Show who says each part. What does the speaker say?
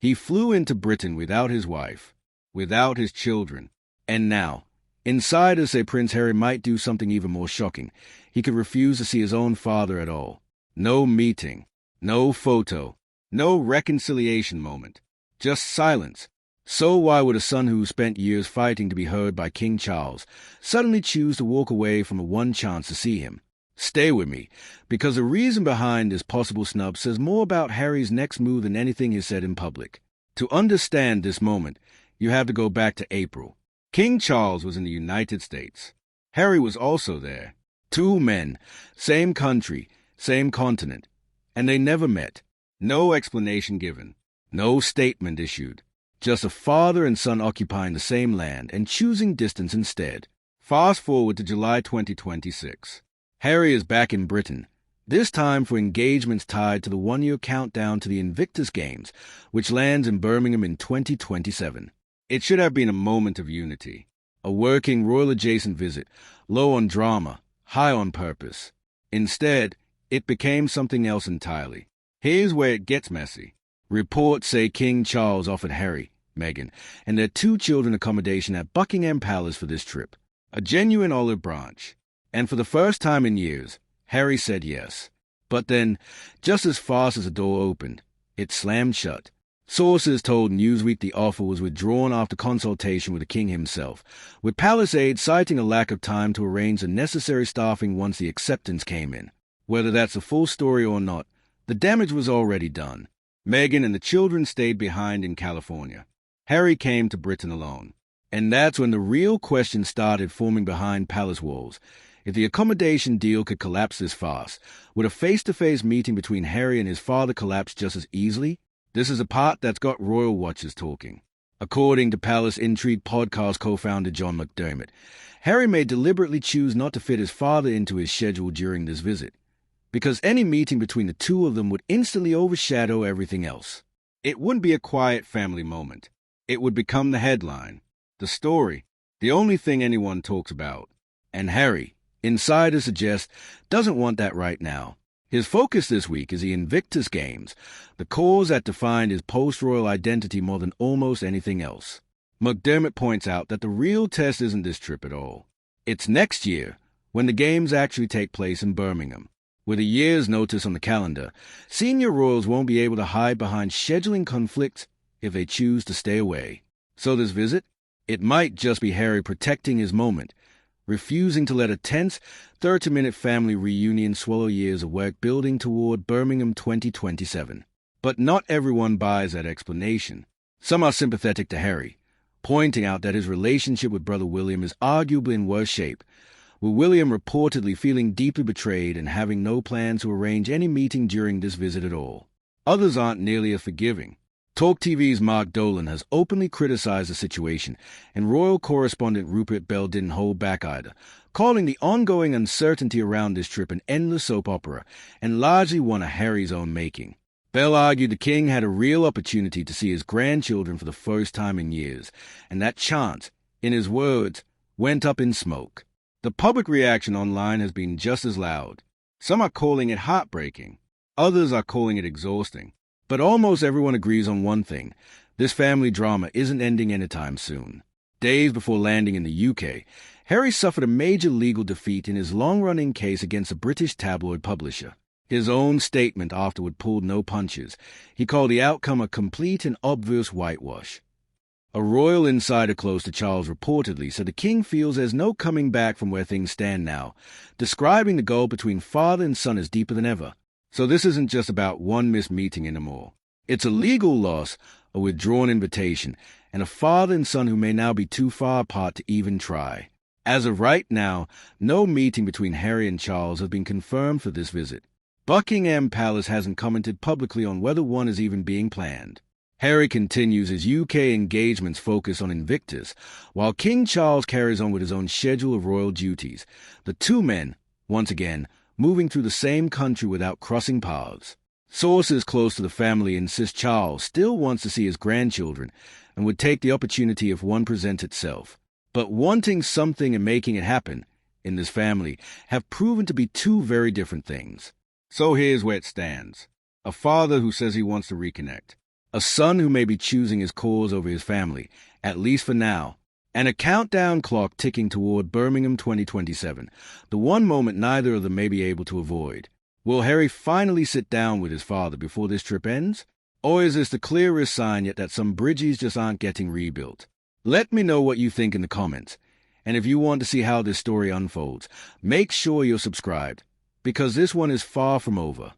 Speaker 1: He flew into Britain without his wife, without his children, and now, insiders say Prince Harry might do something even more shocking. He could refuse to see his own father at all. No meeting, no photo, no reconciliation moment, just silence. So why would a son who spent years fighting to be heard by King Charles suddenly choose to walk away from a one chance to see him? Stay with me, because the reason behind this possible snub says more about Harry's next move than anything he said in public. To understand this moment, you have to go back to April. King Charles was in the United States. Harry was also there. Two men, same country, same continent, and they never met. No explanation given, no statement issued. Just a father and son occupying the same land and choosing distance instead. Fast forward to July 2026. Harry is back in Britain, this time for engagements tied to the one-year countdown to the Invictus Games, which lands in Birmingham in 2027. It should have been a moment of unity, a working royal-adjacent visit, low on drama, high on purpose. Instead, it became something else entirely. Here's where it gets messy. Reports say King Charles offered Harry, Meghan, and their two children accommodation at Buckingham Palace for this trip, a genuine olive branch. And for the first time in years, Harry said yes. But then, just as fast as the door opened, it slammed shut. Sources told Newsweek the offer was withdrawn after consultation with the king himself, with palace aides citing a lack of time to arrange the necessary staffing once the acceptance came in. Whether that's the full story or not, the damage was already done. Meghan and the children stayed behind in California. Harry came to Britain alone. And that's when the real question started forming behind palace walls. If the accommodation deal could collapse this fast, would a face-to-face meeting between Harry and his father collapse just as easily? This is a part that's got royal watchers talking. According to Palace Intrigue podcast co-founder John McDermott, Harry may deliberately choose not to fit his father into his schedule during this visit, because any meeting between the two of them would instantly overshadow everything else. It wouldn't be a quiet family moment. It would become the headline, the story, the only thing anyone talks about. And Harry, insiders suggest, doesn't want that right now. His focus this week is the Invictus Games, the cause that defined his post-royal identity more than almost anything else. McDermott points out that the real test isn't this trip at all. It's next year, when the games actually take place in Birmingham. With a year's notice on the calendar, senior royals won't be able to hide behind scheduling conflicts if they choose to stay away. So this visit? It might just be Harry protecting his moment, refusing to let a tense 30-minute family reunion swallow years of work building toward Birmingham 2027. But not everyone buys that explanation. Some are sympathetic to Harry, pointing out that his relationship with brother William is arguably in worse shape, with William reportedly feeling deeply betrayed and having no plans to arrange any meeting during this visit at all. Others aren't nearly as forgiving. Talk TV's Mark Dolan has openly criticized the situation, and royal correspondent Rupert Bell didn't hold back either, calling the ongoing uncertainty around this trip an endless soap opera, and largely one of Harry's own making. Bell argued the king had a real opportunity to see his grandchildren for the first time in years, and that chance, in his words, went up in smoke. The public reaction online has been just as loud. Some are calling it heartbreaking. Others are calling it exhausting. But almost everyone agrees on one thing. This family drama isn't ending anytime soon. Days before landing in the UK, Harry suffered a major legal defeat in his long-running case against a British tabloid publisher. His own statement afterward pulled no punches. He called the outcome a complete and obvious whitewash. A royal insider close to Charles reportedly said the king feels there's no coming back from where things stand now, describing the gulf between father and son as deeper than ever. So this isn't just about one missed meeting anymore. It's a legal loss, a withdrawn invitation, and a father and son who may now be too far apart to even try. As of right now, no meeting between Harry and Charles has been confirmed for this visit. Buckingham Palace hasn't commented publicly on whether one is even being planned. Harry continues his UK engagements focus on Invictus, while King Charles carries on with his own schedule of royal duties. The two men, once again, moving through the same country without crossing paths. Sources close to the family insist Charles still wants to see his grandchildren and would take the opportunity if one presents itself. But wanting something and making it happen, in this family, have proven to be two very different things. So here's where it stands. A father who says he wants to reconnect. A son who may be choosing his cause over his family, at least for now, and a countdown clock ticking toward Birmingham 2027, the one moment neither of them may be able to avoid. Will Harry finally sit down with his father before this trip ends? Or is this the clearest sign yet that some bridges just aren't getting rebuilt? Let me know what you think in the comments. And if you want to see how this story unfolds, make sure you're subscribed, because this one is far from over.